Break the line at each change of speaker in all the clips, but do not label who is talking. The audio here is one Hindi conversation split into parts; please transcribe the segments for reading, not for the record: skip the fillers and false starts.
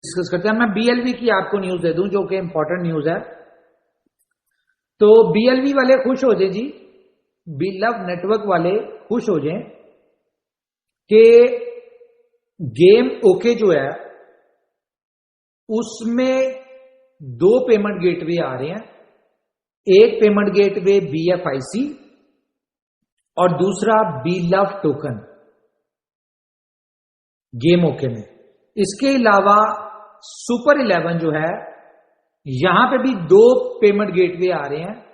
डिस्कस करते हैं। मैं बीएलवी की आपको न्यूज दे दूं जो कि इंपॉर्टेंट न्यूज है। तो बीएलवी वाले खुश हो जाए जी, बी लव नेटवर्क वाले खुश हो जाए कि गेम ओके जो है उसमें दो पेमेंट गेटवे आ रहे हैं। एक पेमेंट गेटवे बीएफआईसी और दूसरा B love token game okay में। इसके अलावा सुपर 11 जो है यहां पे भी दो पेमेंट गेटवे आ रहे हैं,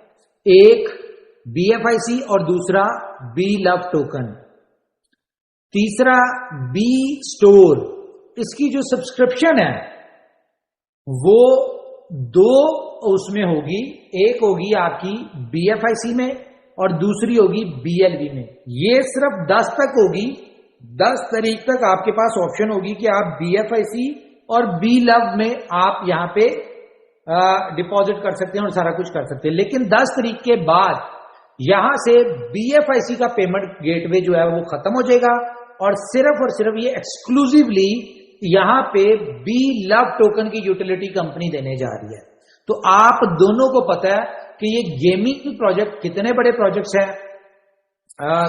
एक बीएफआईसी और दूसरा बी लव टोकन। तीसरा बी स्टोर, इसकी जो सब्सक्रिप्शन है वो दो उसमें होगी, एक होगी आपकी बीएफआईसी में और दूसरी होगी बीएलवी में। ये सिर्फ 10 तक होगी, 10 तारीख तक आपके पास ऑप्शन होगी कि आप बीएफआईसी और बी लव में आप यहां पे डिपॉजिट कर सकते हैं और सारा कुछ कर सकते हैं। लेकिन 10 तारीख के बाद यहां से बीएफआईसी का पेमेंट गेटवे जो है वो खत्म हो जाएगा और सिर्फ ये एक्सक्लूसिवली यहां पे बी लव टोकन की यूटिलिटी कंपनी देने जा रही है। तो आप दोनों को पता है कि ये गेमिंग प्रोजेक्ट कितने बड़े प्रोजेक्ट्स हैं।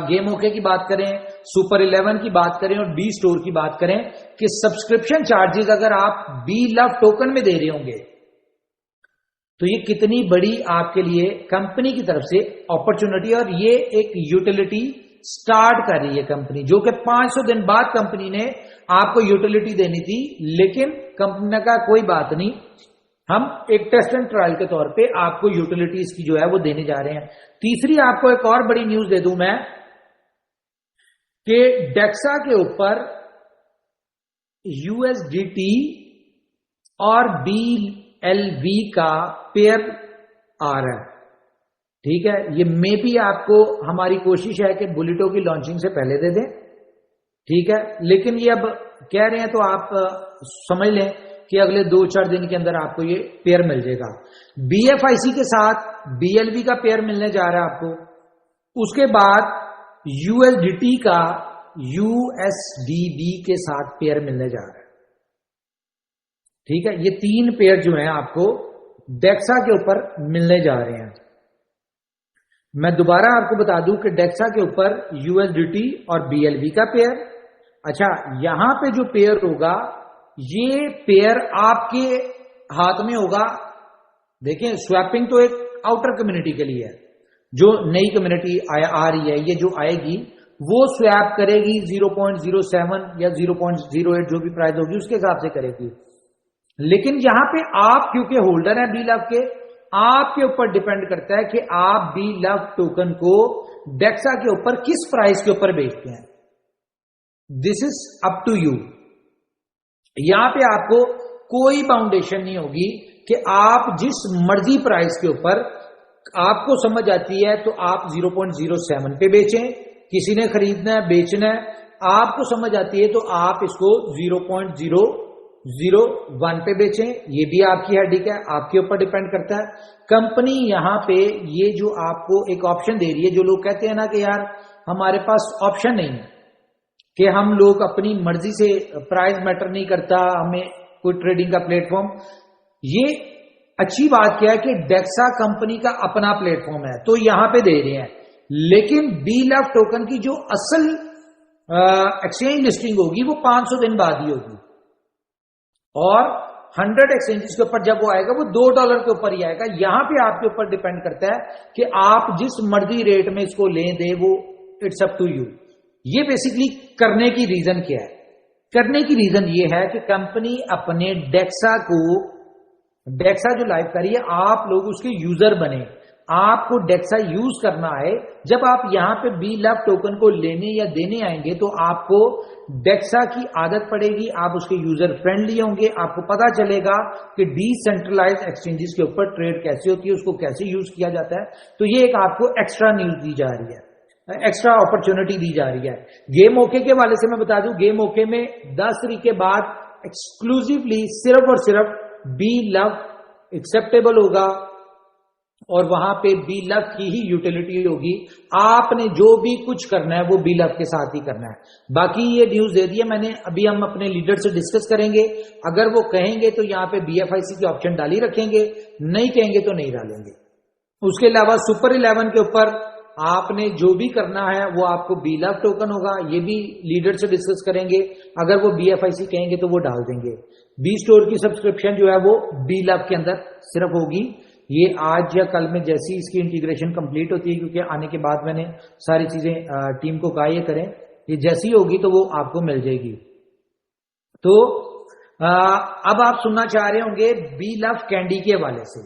गेम ओके की बात करें, सुपर 11 की बात करें और बी स्टोर की बात करें कि सब्सक्रिप्शन चार्जेस अगर आप बी लव टोकन में दे रहे होंगे तो ये कितनी बड़ी आपके लिए कंपनी की तरफ से अपॉर्चुनिटी। और ये एक यूटिलिटी स्टार्ट कर रही है कंपनी, जो कि 500 दिन बाद कंपनी ने आपको यूटिलिटी देनी थी, लेकिन कंपनी ने कहा कोई बात नहीं, हम एक टेस्ट एंड ट्रायल के तौर पे आपको यूटिलिटीज की जो है वो देने जा रहे हैं। तीसरी आपको एक और बड़ी न्यूज दे दूं मैं कि डेक्सा के ऊपर यूएसडीटी और बीएलवी का पेयर आ रहा है। ठीक है, ये मे भी आपको हमारी कोशिश है कि बुलेटो की लॉन्चिंग से पहले दे दें, ठीक है, लेकिन ये अब कह रहे हैं तो आप समझ लें कि अगले 2-4 दिन के अंदर आपको ये पेयर मिल जाएगा। बीएफआईसी के साथ बीएलवी का पेयर मिलने जा रहा है आपको। उसके बाद यूएसडीटी का यूएसडीबी के साथ पेयर मिलने जा रहा है। ठीक है, ये 3 पेयर जो हैं आपको डेक्सा के ऊपर मिलने जा रहे हैं। मैं दोबारा आपको बता दूं कि डेक्सा के ऊपर यूएसडीटी और बीएलवी का पेयर। अच्छा, यहां पे जो पेयर होगा ये पेयर आपके हाथ में होगा। देखें, स्वैपिंग तो एक आउटर कम्युनिटी के लिए है, जो नई कम्युनिटी आ रही है, ये जो आएगी वो स्वैप करेगी 0.07 या 0.08 जो भी प्राइस होगी उसके हिसाब से करेगी। लेकिन यहां पे आप क्योंकि होल्डर हैं बी लव के, आपके ऊपर डिपेंड करता है कि आप बी लव टोकन को डेक्सा के ऊपर किस प्राइस के ऊपर बेचते हैं। This is up to you. यहां पे आपको कोई बाउंडेशन नहीं होगी कि आप जिस मर्जी प्राइस के ऊपर आपको समझ आती है तो आप 0.07 पे बेचें, किसी ने खरीदना है बेचना है, आपको समझ आती है तो आप इसको 0.001 पे बेचें, ये भी आपकी हेडिक है, आपके ऊपर डिपेंड करता है। कंपनी यहां पे ये जो आपको एक ऑप्शन दे रही है, जो लोग कहते हैं ना कि यार हमारे पास ऑप्शन नहीं है कि हम लोग अपनी मर्जी से, प्राइस मैटर नहीं करता, हमें कोई ट्रेडिंग का प्लेटफॉर्म, ये अच्छी बात क्या है कि डेक्सा कंपनी का अपना प्लेटफॉर्म है तो यहां पे दे रहे हैं। लेकिन बी लव टोकन की जो असल एक्सचेंज लिस्टिंग होगी वो 500 दिन बाद ही होगी और 100 एक्सचेंजेस के ऊपर जब वो आएगा वो $2 के ऊपर ही आएगा। यहां पे आपके ऊपर डिपेंड करता है कि आप जिस मर्जी रेट में इसको लें दे, वो इट्स अप टू यू। ये बेसिकली करने की रीजन क्या है? करने की रीजन ये है कि कंपनी अपने डेक्सा जो लाइव कर रही है, आप लोग उसके यूजर बने, आपको डेक्सा यूज करना है। जब आप यहां पे बी लव टोकन को लेने या देने आएंगे तो आपको डेक्सा की आदत पड़ेगी, आप उसके यूजर फ्रेंडली होंगे, आपको पता चलेगा कि डिसेंट्रलाइज्ड एक्सचेंजेस के ऊपर ट्रेड कैसे होती है, उसको कैसे यूज किया जाता है। तो ये एक आपको एक्स्ट्रा न्यूज दी जा रही है, एक्स्ट्रा अपॉर्चुनिटी दी जा रही है। गेम ओके के वाले से मैं बता दूं, गेम ओके में 10 तारीख के बाद एक्सक्लूसिवली सिर्फ और सिर्फ बी लव एक्सेप्टेबल होगा और वहां पे BeLove की ही यूटिलिटी होगी। आपने जो भी कुछ करना है वो BeLove के साथ ही करना है। बाकी ये न्यूज दे दिया मैंने, अभी हम अपने लीडर से डिस्कस करेंगे। अगर वो कहेंगे तो यहाँ पे BFIC की ऑप्शन डाली रखेंगे, नहीं कहेंगे तो नहीं डालेंगे। उसके अलावा सुपर 11 के ऊपर आपने जो भी करना है वो आपको BeLove टोकन होगा, ये भी लीडर से डिस्कस करेंगे। अगर वो BFIC कहेंगे तो वो डाल देंगे। बी स्टोर की सब्सक्रिप्शन जो है वो BeLove के अंदर सिर्फ होगी। ये आज या कल में जैसी इसकी इंटीग्रेशन कंप्लीट होती है, क्योंकि आने के बाद मैंने सारी चीजें टीम को कहा ये करें, ये जैसी होगी तो वो आपको मिल जाएगी। तो अब आप सुनना चाह रहे होंगे BeLove कैंडी के हवाले से।